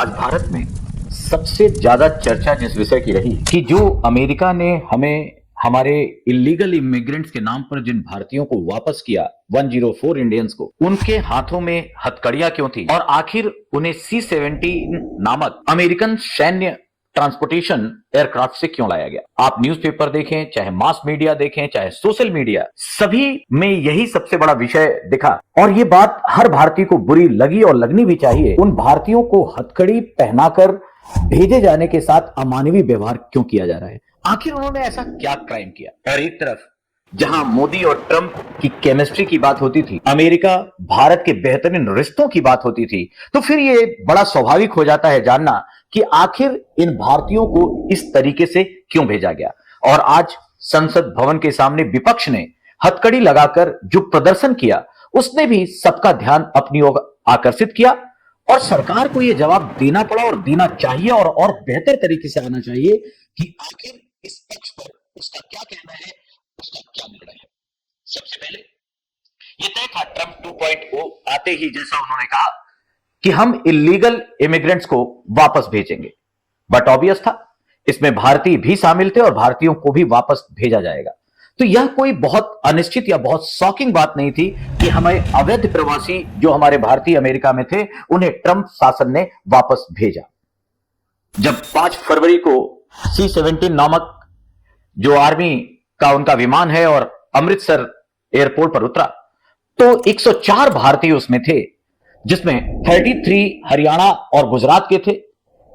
आज भारत में सबसे ज्यादा चर्चा जिस विषय की रही है कि जो अमेरिका ने हमें हमारे इलीगल इमिग्रेंट्स के नाम पर जिन भारतीयों को वापस किया 104 इंडियंस को, उनके हाथों में हथकड़ियां क्यों थी और आखिर उन्हें C-17 नामक अमेरिकन सैन्य ट्रांसपोर्टेशन एयरक्राफ्ट से क्यों लाया गया। आप न्यूज़पेपर देखें, चाहे मास मीडिया देखें, चाहे सोशल मीडिया, सभी में यही सबसे बड़ा विषय दिखा। और ये बात हर भारतीय को बुरी लगी और लगनी भी चाहिए। उन भारतीयों को हथकड़ी पहनाकर भेजे जाने के साथ अमानवीय व्यवहार क्यों किया जा रहा है? आखिर उन्होंने ऐसा क्या क्राइम किया? और एक तरफ जहां मोदी और ट्रंप की केमिस्ट्री की बात होती थी, अमेरिका भारत के बेहतरीन रिश्तों की बात होती थी, तो फिर ये बड़ा स्वाभाविक हो जाता है जानना कि आखिर इन भारतीयों को इस तरीके से क्यों भेजा गया। और आज संसद भवन के सामने विपक्ष ने हथकड़ी लगाकर जो प्रदर्शन किया, उसने भी सबका ध्यान अपनी ओर आकर्षित किया और सरकार को यह जवाब देना पड़ा और देना चाहिए और बेहतर तरीके से आना चाहिए कि आखिर इस पक्ष पर उसका क्या कहना है, उसका क्या निर्णय है। सबसे पहले यह तय था ट्रंप 2.0 आते ही, जैसा उन्होंने कहा कि हम इलीगल इमिग्रेंट्स को वापस भेजेंगे, बट ऑब्वियस था इसमें भारतीय भी शामिल थे और भारतीयों को भी वापस भेजा जाएगा। तो यह कोई बहुत अनिश्चित या बहुत शॉकिंग बात नहीं थी कि हमें अवैध प्रवासी जो हमारे भारतीय अमेरिका में थे, उन्हें ट्रंप शासन ने वापस भेजा। जब 5 फरवरी को C-17 नामक जो आर्मी का उनका विमान है और अमृतसर एयरपोर्ट पर उतरा, तो 104 भारतीय उसमें थे, जिसमें 33 हरियाणा और गुजरात के थे,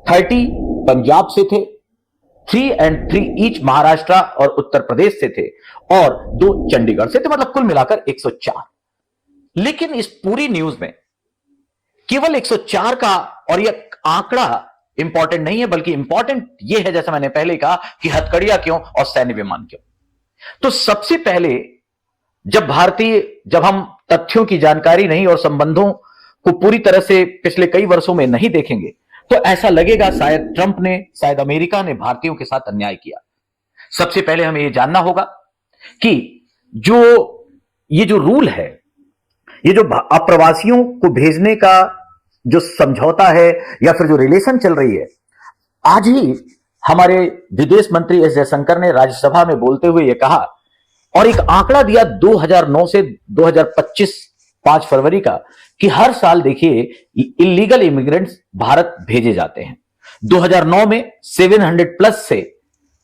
30 पंजाब से थे, 3 and 3 ईच महाराष्ट्र और उत्तर प्रदेश से थे और 2 चंडीगढ़ से थे, मतलब कुल मिलाकर 104। लेकिन इस पूरी न्यूज में केवल 104 का और यह आंकड़ा इंपॉर्टेंट नहीं है, बल्कि इंपॉर्टेंट यह है, जैसा मैंने पहले कहा, कि हथकड़ियां क्यों और सैन्य विमान क्यों। तो सबसे पहले जब हम तथ्यों की जानकारी नहीं और संबंधों को पूरी तरह से पिछले कई वर्षों में नहीं देखेंगे, तो ऐसा लगेगा शायद ट्रंप ने, शायद अमेरिका ने भारतीयों के साथ अन्याय किया। सबसे पहले हमें यह जानना होगा कि ये जो रूल है, ये जो अप्रवासियों को भेजने का जो समझौता है या फिर जो रिलेशन चल रही है, आज ही हमारे विदेश मंत्री एस जयशंकर ने राज्यसभा में बोलते हुए यह कहा और एक आंकड़ा दिया 2009 से 2025 5 फरवरी का, कि हर साल देखिए इलीगल इमिग्रेंट्स भारत भेजे जाते हैं। 2009 में 700 प्लस से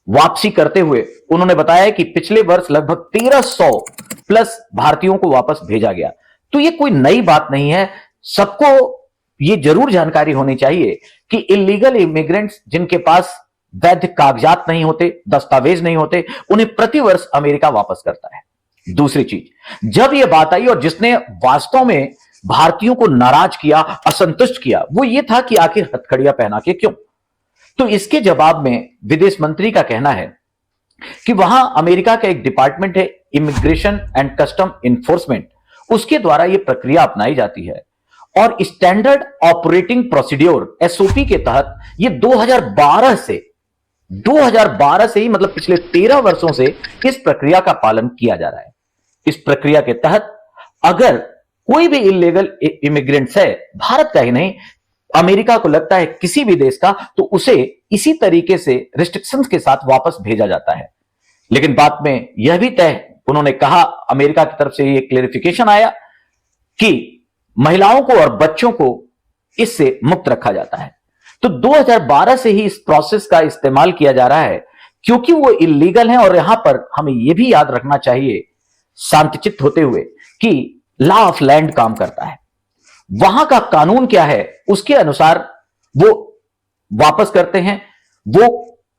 वापसी करते हुए उन्होंने बताया कि पिछले वर्ष लगभग 1300 प्लस भारतीयों को वापस भेजा गया। तो ये कोई नई बात नहीं है, सबको ये जरूर जानकारी होनी चाहिए कि इलीगल इमिग्रेंट्स जिनके पास वैध कागजात नहीं होते, दस्तावेज नहीं होते, उन्हें प्रतिवर्ष अमेरिका वापस करता है। दूसरी चीज, जब यह बात आई और जिसने वास्तव में भारतीयों को नाराज किया, असंतुष्ट किया, वो ये था कि आखिर हथकड़ियां पहना के क्यों। तो इसके जवाब में विदेश मंत्री का कहना है कि वहां अमेरिका का एक डिपार्टमेंट है, इमिग्रेशन एंड कस्टम इन्फोर्समेंट, उसके द्वारा यह प्रक्रिया अपनाई जाती है और स्टैंडर्ड ऑपरेटिंग प्रोसीड्योर SOP के तहत ये 2012 से ही, मतलब पिछले 13 वर्षों से इस प्रक्रिया का पालन किया जा रहा है। इस प्रक्रिया के तहत अगर कोई भी इलीगल इमिग्रेंट्स है, भारत का ही नहीं, अमेरिका को लगता है किसी भी देश का, तो उसे इसी तरीके से रिस्ट्रिक्शंस के साथ वापस भेजा जाता है। लेकिन बाद में यह भी तय, उन्होंने कहा, अमेरिका की तरफ से यह क्लेरिफिकेशन आया कि महिलाओं को और बच्चों को इससे मुक्त रखा जाता है। तो 2012 से ही इस प्रोसेस का इस्तेमाल किया जा रहा है, क्योंकि वो इलीगल है। और यहां पर हमें यह भी याद रखना चाहिए, शांतचित्त होते हुए, कि लॉ ऑफ लैंड काम करता है। वहां का कानून क्या है, उसके अनुसार वो वापस करते हैं, वो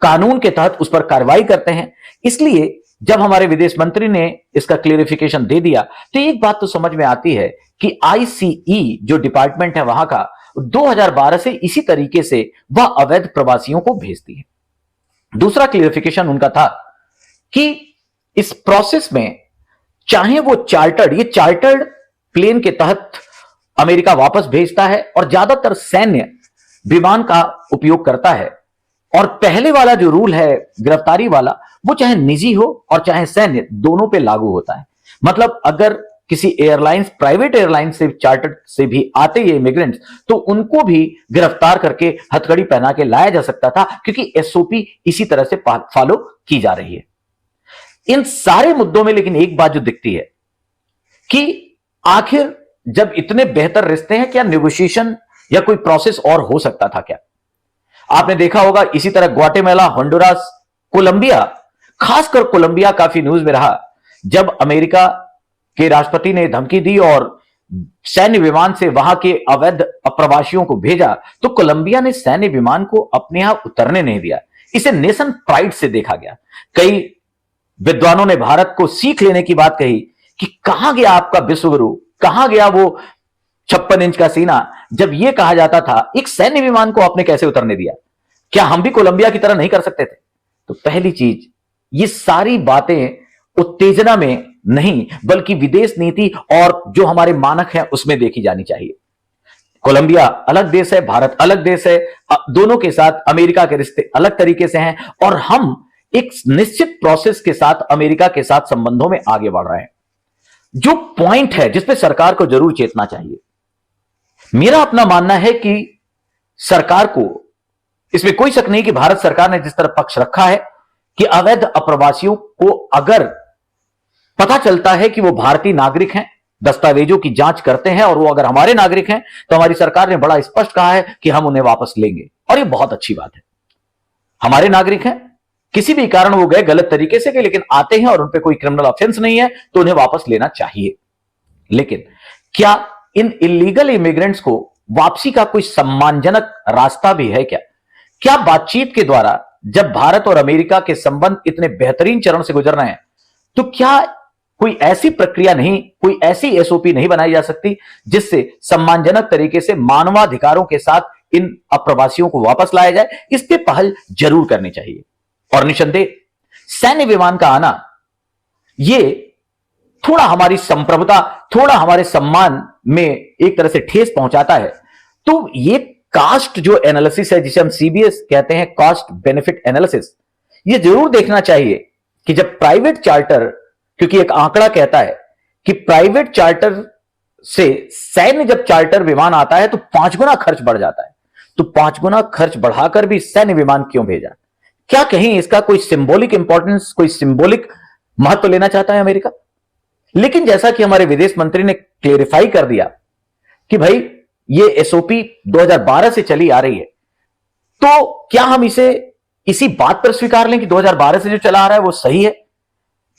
कानून के तहत उस पर कार्रवाई करते हैं। इसलिए जब हमारे विदेश मंत्री ने इसका क्लेरिफिकेशन दे दिया, तो एक बात तो समझ में आती है कि ICE जो डिपार्टमेंट है वहां का, 2012 से इसी तरीके से वह अवैध प्रवासियों को भेजती है। दूसरा क्लेरिफिकेशन उनका था कि इस प्रोसेस में चाहे वो ये चार्टर्ड प्लेन के तहत अमेरिका वापस भेजता है और ज्यादातर सैन्य विमान का उपयोग करता है। और पहले वाला जो रूल है, गिरफ्तारी वाला, वो चाहे निजी हो और चाहे सैन्य, दोनों पे लागू होता है। मतलब अगर किसी एयरलाइंस, प्राइवेट एयरलाइंस से, चार्टर्ड से भी आते ये इमिग्रेंट्स, तो उनको भी गिरफ्तार करके हथकड़ी पहना के लाया जा सकता था, क्योंकि एसओपी इसी तरह से फॉलो की जा रही है इन सारे मुद्दों में। लेकिन एक बात जो दिखती है कि आखिर जब इतने बेहतर रिश्ते हैं, क्या नेगोशिएशन या कोई प्रोसेस और हो सकता था क्या? आपने देखा होगा इसी तरह ग्वाटेमाला, होंडुरास, कोलंबिया, खासकर कोलंबिया काफी न्यूज में रहा जब अमेरिका के राष्ट्रपति ने धमकी दी और सैन्य विमान से वहां के अवैध अप्रवासियों को भेजा, तो कोलंबिया ने सैन्य विमान को अपने यहां उतरने नहीं दिया। इसे नेशन प्राइड से देखा गया। कई विद्वानों ने भारत को सीख लेने की बात कही कि कहां गया आपका विश्वगुरु, कहां गया वो 56 इंच का सीना, जब यह कहा जाता था एक सैन्य विमान को आपने कैसे उतरने दिया? क्या हम भी कोलंबिया की तरह नहीं कर सकते थे? तो पहली चीज, ये सारी बातें उत्तेजना में नहीं बल्कि विदेश नीति और जो हमारे मानक हैं उसमें देखी जानी चाहिए। कोलंबिया अलग देश है, भारत अलग देश है, दोनों के साथ अमेरिका के रिश्ते अलग तरीके से हैं और हम एक निश्चित प्रोसेस के साथ अमेरिका के साथ संबंधों में आगे बढ़ रहे हैं। जो पॉइंट है जिसपे सरकार को जरूर चेतना चाहिए, मेरा अपना मानना है कि सरकार को इसमें कोई शक नहीं कि भारत सरकार ने जिस तरह पक्ष रखा है कि अवैध अप्रवासियों को अगर पता चलता है कि वो भारतीय नागरिक हैं, दस्तावेजों की जांच करते हैं और वो अगर हमारे नागरिक हैं, तो हमारी सरकार ने बड़ा स्पष्ट कहा है कि हम उन्हें वापस लेंगे। और ये बहुत अच्छी बात है। हमारे नागरिक हैं, किसी भी कारण वो गए गलत तरीके से, लेकिन आते हैं और उन पे कोई क्रिमिनल ऑफेंस नहीं है, तो उन्हें वापस लेना चाहिए। लेकिन क्या इन इलीगल इमिग्रेंट्स को वापसी का कोई सम्मानजनक रास्ता भी है क्या? क्या बातचीत के द्वारा, जब भारत और अमेरिका के संबंध इतने बेहतरीन चरण से गुजर रहे हैं, तो क्या कोई ऐसी प्रक्रिया नहीं, कोई ऐसी एसओपी नहीं बनाई जा सकती जिससे सम्मानजनक तरीके से मानवाधिकारों के साथ इन अप्रवासियों को वापस लाया जाए? इस पे पहल जरूर करनी चाहिए। और निसंदेह सैन्य विमान का आना ये थोड़ा हमारी संप्रभुता, थोड़ा हमारे सम्मान में एक तरह से ठेस पहुंचाता है। तो ये कास्ट जो एनालिसिस है, जिसे हम सीबीएस कहते हैं, कॉस्ट बेनिफिट एनालिसिस, ये जरूर देखना चाहिए कि जब प्राइवेट चार्टर, क्योंकि एक आंकड़ा कहता है कि प्राइवेट चार्टर से सैन्य जब चार्टर विमान आता है तो 5 गुना खर्च बढ़ जाता है। तो 5 गुना खर्च बढ़ाकर भी सैन्य विमान क्यों भेजा? क्या कहीं इसका कोई सिंबॉलिक इंपॉर्टेंस, कोई सिंबॉलिक महत्व लेना चाहता है अमेरिका? लेकिन जैसा कि हमारे विदेश मंत्री ने क्लेरिफाई कर दिया कि भाई ये एसओपी 2012 से चली आ रही है, तो क्या हम इसे इसी बात पर स्वीकार लें कि 2012 से जो चला आ रहा है वो सही है?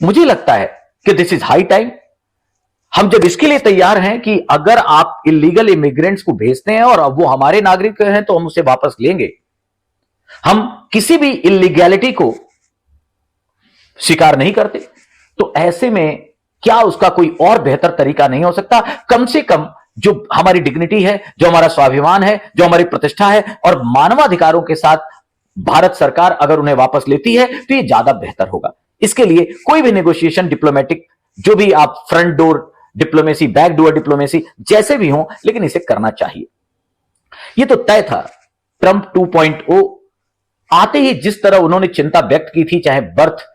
मुझे लगता है कि दिस इज हाई टाइम। हम जब इसके लिए तैयार हैं कि अगर आप इलीगल इमिग्रेंट्स को भेजते हैं और अब वो हमारे नागरिक हैं तो हम उसे वापस लेंगे, हम किसी भी इलीगैलिटी को स्वीकार नहीं करते, तो ऐसे में क्या उसका कोई और बेहतर तरीका नहीं हो सकता? कम से कम जो हमारी डिग्निटी है, जो हमारा स्वाभिमान है, जो हमारी प्रतिष्ठा है और मानवाधिकारों के साथ भारत सरकार अगर उन्हें वापस लेती है तो यह ज्यादा बेहतर होगा। इसके लिए कोई भी नेगोशिएशन, डिप्लोमेटिक, जो भी आप front door diplomacy, back door diplomacy, जैसे भी हो, लेकिन इसे करना चाहिए। यह तो तय था। ट्रंप 2.0 आते ही जिस तरह उन्होंने चिंता व्यक्त की थी, चाहे बर्थ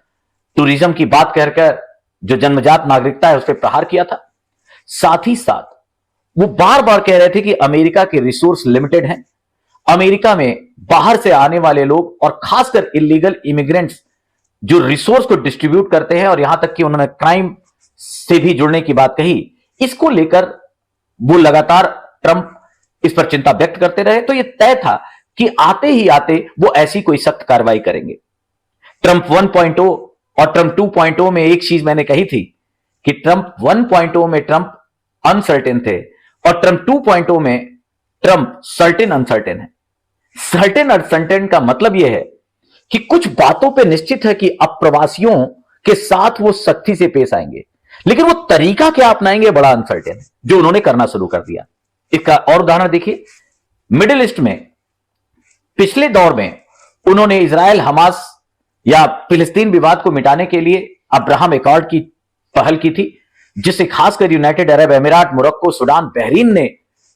टूरिज्म की बात कहकर जो जन्मजात नागरिकता है उस पर प्रहार किया था, साथ ही साथ वो बार बार कह रहे थे कि अमेरिका के रिसोर्स लिमिटेड हैं, अमेरिका में बाहर से आने वाले लोग और खासकर इलीगल इमिग्रेंट्स जो रिसोर्स को डिस्ट्रीब्यूट करते हैं, और यहां तक कि उन्होंने क्राइम से भी जुड़ने की बात कही, इसको लेकर वो लगातार ट्रंप इस पर चिंता व्यक्त करते रहे। तो यह तय था कि आते ही आते वो ऐसी कोई सख्त कार्रवाई करेंगे। ट्रंप 1.0 और ट्रंप 2.0 में एक चीज मैंने कही थी कि ट्रंप 1.0 में ट्रंप अनसर्टेन थे और ट्रंप 2.0 में ट्रंप सर्टेन अनसर्टेन है। सर्टेन अनसर्टेन का मतलब यह है कि कुछ बातों पे निश्चित है कि अप्रवासियों के साथ वो सख्ती से पेश आएंगे, लेकिन वो तरीका क्या अपनाएंगे बड़ा अनसर्टेन है, जो उन्होंने करना शुरू कर दिया। इसका और उदाहरण देखिए, मिडिल ईस्ट में पिछले दौर में उन्होंने इजराइल हमास या फिलिस्तीन विवाद को मिटाने के लिए अब्राहम एकॉर्ड की पहल की थी, जिसे खासकर यूनाइटेड अरब अमीरात, मोरक्को, सूडान, बहरीन ने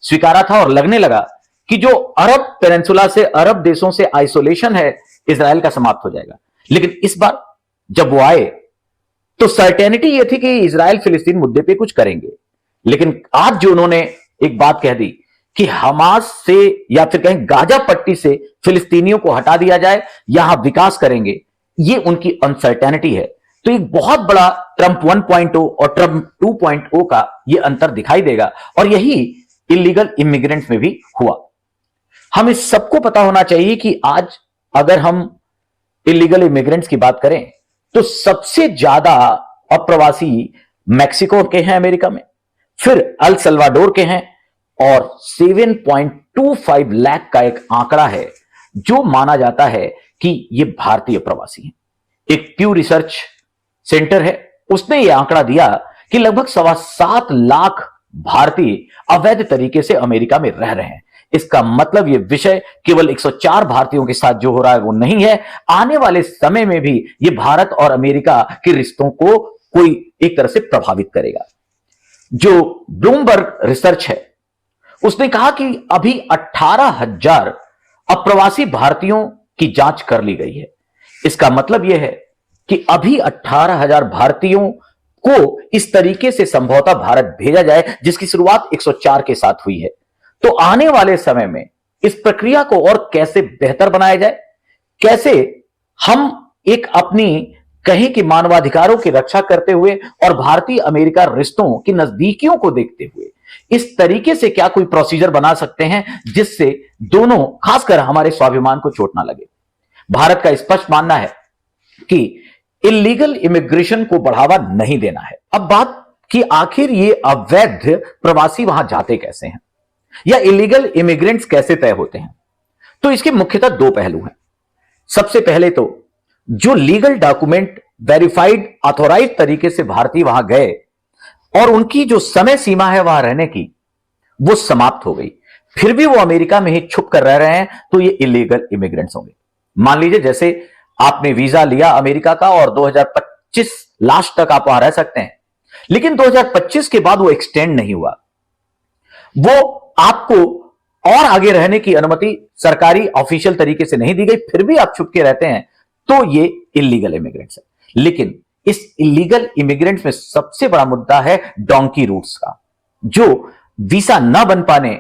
स्वीकारा था। और लगने लगा कि जो अरब पेनिनसुला से, अरब देशों से आइसोलेशन है इजराइल का, समाप्त हो जाएगा। लेकिन इस बार जब वो आए तो सर्टेनिटी यह थी कि इजराइल फिलिस्तीन मुद्दे पे कुछ करेंगे, लेकिन आज जो उन्होंने एक बात कह दी कि हमास से या फिर कहें गाजा पट्टी से फिलिस्तीनियों को हटा दिया जाए, यहां विकास करेंगे, ये उनकी अनसर्टेनिटी है। तो एक बहुत बड़ा ट्रंप 1.0 और ट्रंप 2.0 का यह अंतर दिखाई देगा, और यही इलीगल इमिग्रेंट्स में भी हुआ। हमें सबको पता होना चाहिए कि आज अगर हम इलीगल इमिग्रेंट्स की बात करें तो सबसे ज्यादा अप्रवासी मैक्सिको के हैं अमेरिका में, फिर अल सल्वाडोर के हैं, और 7.25 लाख का एक आंकड़ा है जो माना जाता है कि ये भारतीय प्रवासी हैं। एक प्यू रिसर्च सेंटर है, उसने यह आंकड़ा दिया कि लगभग 7.25 लाख भारतीय अवैध तरीके से अमेरिका में रह रहे हैं। इसका मतलब यह विषय केवल 104 भारतीयों के साथ जो हो रहा है वो नहीं है, आने वाले समय में भी यह भारत और अमेरिका के रिश्तों को कोई एक तरह से प्रभावित करेगा। जो ब्लूमबर्ग रिसर्च है उसने कहा कि अभी 18,000 अप्रवासी भारतीयों की जांच कर ली गई है। इसका मतलब यह है कि अभी 18,000 भारतीयों को इस तरीके से संभवतः भारत भेजा जाए, जिसकी शुरुआत 104 के साथ हुई है। तो आने वाले समय में इस प्रक्रिया को और कैसे बेहतर बनाया जाए, कैसे हम एक अपनी कहें कि मानवाधिकारों की रक्षा करते हुए और भारतीय अमेरिका रिश्तों की नजदीकियों को देखते हुए इस तरीके से क्या कोई प्रोसीजर बना सकते हैं जिससे दोनों, खासकर हमारे स्वाभिमान को चोट ना लगे। भारत का स्पष्ट मानना है कि इलीगल इमिग्रेशन को बढ़ावा नहीं देना है। अब बात कि आखिर ये अवैध प्रवासी वहां जाते कैसे हैं या इलीगल इमिग्रेंट्स कैसे तय होते हैं, तो इसके मुख्यतः दो पहलू हैं। सबसे पहले तो जो लीगल डॉक्यूमेंट वेरीफाइड ऑथोराइज तरीके से भारतीय वहां गए और उनकी जो समय सीमा है वहां रहने की वो समाप्त हो गई, फिर भी वो अमेरिका में ही छुप कर रह रहे हैं, तो ये इलीगल इमिग्रेंट्स होंगे। मान लीजिए जैसे आपने वीजा लिया अमेरिका का और 2025 लास्ट तक आप वहां रह सकते हैं, लेकिन 2025 के बाद वो एक्सटेंड नहीं हुआ, वो आपको और आगे रहने की अनुमति सरकारी ऑफिशियल तरीके से नहीं दी गई, फिर भी आप छुप के रहते हैं, तो ये इलीगल इमिग्रेंट्स है। लेकिन इस इलीगल इमिग्रेंट्स में सबसे बड़ा मुद्दा है डोंकी रूट्स का, जो वीसा न बन पाने,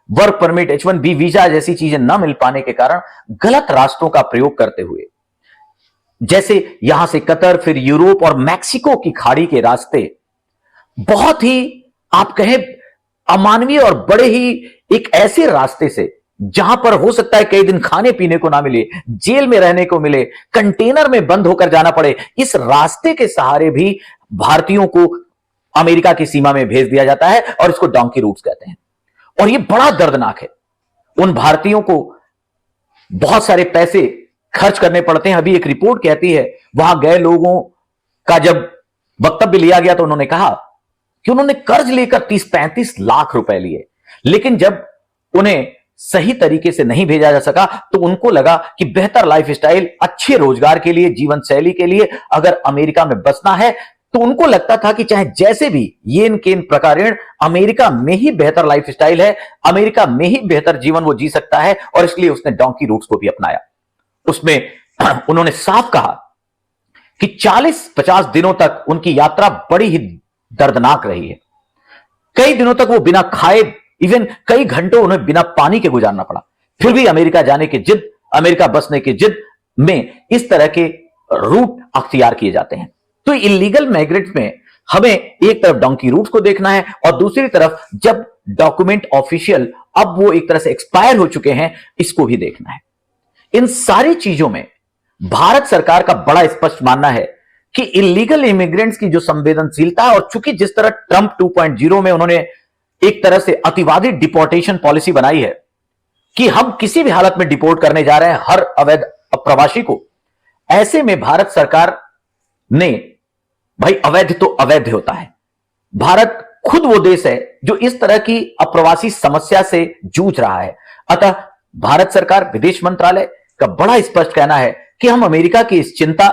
वर्क परमिट, H1B वीजा जैसी चीजें न मिल पाने के कारण गलत रास्तों का प्रयोग करते हुए, जैसे यहां से कतर, फिर यूरोप और मैक्सिको की खाड़ी के रास्ते बहुत ही आप कहें अमानवीय और बड़े ही एक ऐसे रास्ते से जहां पर हो सकता है कई दिन खाने पीने को ना मिले, जेल में रहने को मिले, कंटेनर में बंद होकर जाना पड़े, इस रास्ते के सहारे भी भारतीयों को अमेरिका की सीमा में भेज दिया जाता है और इसको डोंकी रूट्स कहते हैं। और यह बड़ा दर्दनाक है। उन भारतीयों को बहुत सारे पैसे खर्च करने पड़ते हैं। अभी एक रिपोर्ट कहती है वहां गए लोगों का जब वक्तव्य लिया गया तो उन्होंने कहा कि उन्होंने कर्ज लेकर 30-35 लाख रुपए लिए, लेकिन जब उन्हें सही तरीके से नहीं भेजा जा सका तो उनको लगा कि बेहतर लाइफस्टाइल, अच्छे रोजगार के लिए, जीवन शैली के लिए अगर अमेरिका में बसना है तो उनको लगता था कि चाहे जैसे भी येन केन प्रकारेण अमेरिका में ही बेहतर लाइफस्टाइल है, अमेरिका में ही बेहतर जीवन वो जी सकता है, और इसलिए उसने डोंकी रूट्स को भी अपनाया। उसमें उन्होंने साफ कहा कि 40-50 दिनों तक उनकी यात्रा बड़ी ही दर्दनाक रही है। कई दिनों तक वो बिना खाए, इवन कई घंटों उन्हें बिना पानी के गुजारना पड़ा, फिर भी अमेरिका जाने की जिद, अमेरिका बसने की जिद में इस तरह के रूट अख्तियार किए जाते हैं। तो इलीगल माइग्रेंट्स में हमें एक तरफ डोंकी रूट्स को देखना है और दूसरी तरफ जब डॉक्यूमेंट ऑफिशियल अब वो एक तरह से एक्सपायर हो चुके हैं, इसको भी देखना है। इन सारी चीजों में भारत सरकार का बड़ा स्पष्ट मानना है कि इलीगल इमिग्रेंट्स की जो संवेदनशीलता है, और चूंकि जिस तरह ट्रंप 2.0 में उन्होंने एक तरह से अतिवादी डिपोर्टेशन पॉलिसी बनाई है कि हम किसी भी हालत में डिपोर्ट करने जा रहे हैं हर अवैध अप्रवासी को, ऐसे में भारत सरकार ने, भाई अवैध तो अवैध होता है, भारत खुद वो देश है जो इस तरह की अप्रवासी समस्या से जूझ रहा है। अतः भारत सरकार, विदेश मंत्रालय का बड़ा स्पष्ट कहना है कि हम अमेरिका की इस चिंता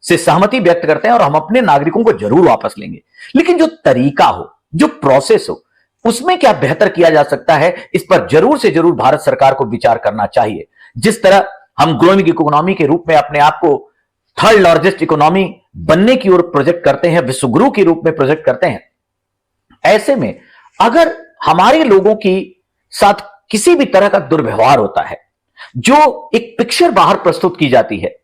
से सहमति व्यक्त करते हैं और हम अपने नागरिकों को जरूर वापस लेंगे, लेकिन जो तरीका हो, जो प्रोसेस हो, उसमें क्या बेहतर किया जा सकता है, इस पर जरूर से जरूर भारत सरकार को विचार करना चाहिए। जिस तरह हम ग्रोइंग इकोनॉमी के रूप में अपने आप को थर्ड लार्जेस्ट इकोनॉमी बनने की ओर प्रोजेक्ट करते हैं, विश्वगुरु के रूप में प्रोजेक्ट करते हैं। ऐसे में अगर हमारे लोगों की साथ किसी भी तरह का दुर्व्यवहार होता है, जो एक पिक्चर बाहर प्रस्तुत की जाती है,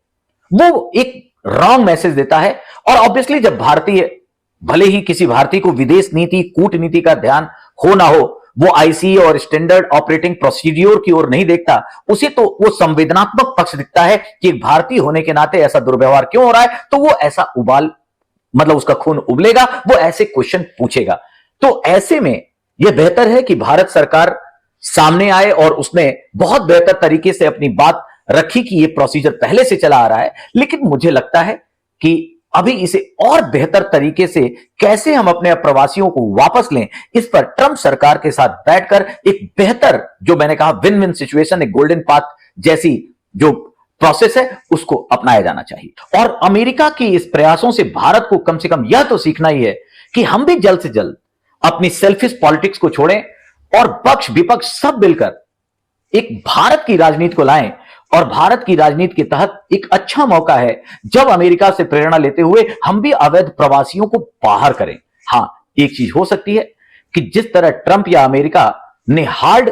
वो एक रॉन्ग मैसेज देता है। और ऑब्वियसली जब भारतीय, भले ही किसी भारतीय को विदेश नीति, कूटनीति का ध्यान हो ना हो, वो आईसीए और स्टैंडर्ड ऑपरेटिंग प्रोसीड्योर की ओर नहीं देखता, उसे तो वो संवेदनात्मक पक्ष दिखता है कि एक भारतीय होने के नाते ऐसा दुर्व्यवहार क्यों हो रहा है, तो वो ऐसा उबाल, मतलब उसका खून उबलेगा, वो ऐसे क्वेश्चन पूछेगा। तो ऐसे में यह बेहतर है कि भारत सरकार सामने आए और उसने बहुत बेहतर तरीके से अपनी बात रखी कि यह प्रोसीजर पहले से चला आ रहा है, लेकिन मुझे लगता है कि अभी इसे और बेहतर तरीके से कैसे हम अपने प्रवासियों को वापस लें, इस पर ट्रंप सरकार के साथ बैठकर एक बेहतर, जो मैंने कहा विन विन सिचुएशन, एक गोल्डन पाथ जैसी जो प्रोसेस है, उसको अपनाया जाना चाहिए। और अमेरिका की इस प्रयासों से भारत को कम से कम यह तो सीखना ही है कि हम भी जल्द से जल्द अपनी सेल्फिश पॉलिटिक्स को छोड़ें और पक्ष विपक्ष सब मिलकर एक भारत की राजनीति को लाएं। और भारत की राजनीति के तहत एक अच्छा मौका है जब अमेरिका से प्रेरणा लेते हुए हम भी अवैध प्रवासियों को बाहर करें। हां, एक चीज हो सकती है कि जिस तरह ट्रंप या अमेरिका ने हार्ड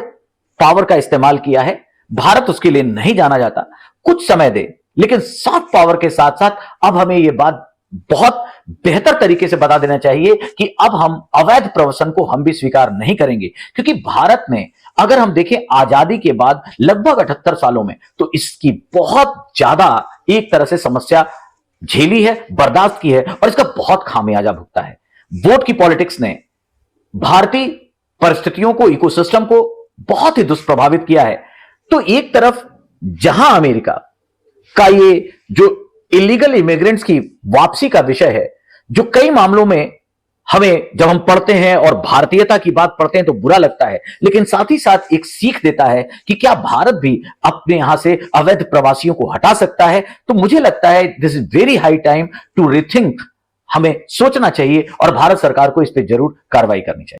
पावर का इस्तेमाल किया है, भारत उसके लिए नहीं जाना जाता, कुछ समय दे, लेकिन सॉफ्ट पावर के साथ साथ अब हमें यह बात बहुत बेहतर तरीके से बता देना चाहिए कि अब हम अवैध प्रवासन को हम भी स्वीकार नहीं करेंगे। क्योंकि भारत ने, अगर हम देखें आजादी के बाद लगभग 78 सालों में, तो इसकी बहुत ज्यादा एक तरह से समस्या झेली है, बर्दाश्त की है, और इसका बहुत खामियाजा भुगता है। वोट की पॉलिटिक्स ने भारतीय परिस्थितियों को, इकोसिस्टम को बहुत ही दुष्प्रभावित किया है। तो एक तरफ जहां अमेरिका का ये जो इलीगल इमिग्रेंट्स की वापसी का विषय है, जो कई मामलों में हमें जब हम पढ़ते हैं और भारतीयता की बात पढ़ते हैं तो बुरा लगता है, लेकिन साथ ही साथ एक सीख देता है कि क्या भारत भी अपने यहां से अवैध प्रवासियों को हटा सकता है। तो मुझे लगता है this is very high time to rethink, हमें सोचना चाहिए और भारत सरकार को इस पर जरूर कार्रवाई करनी चाहिए।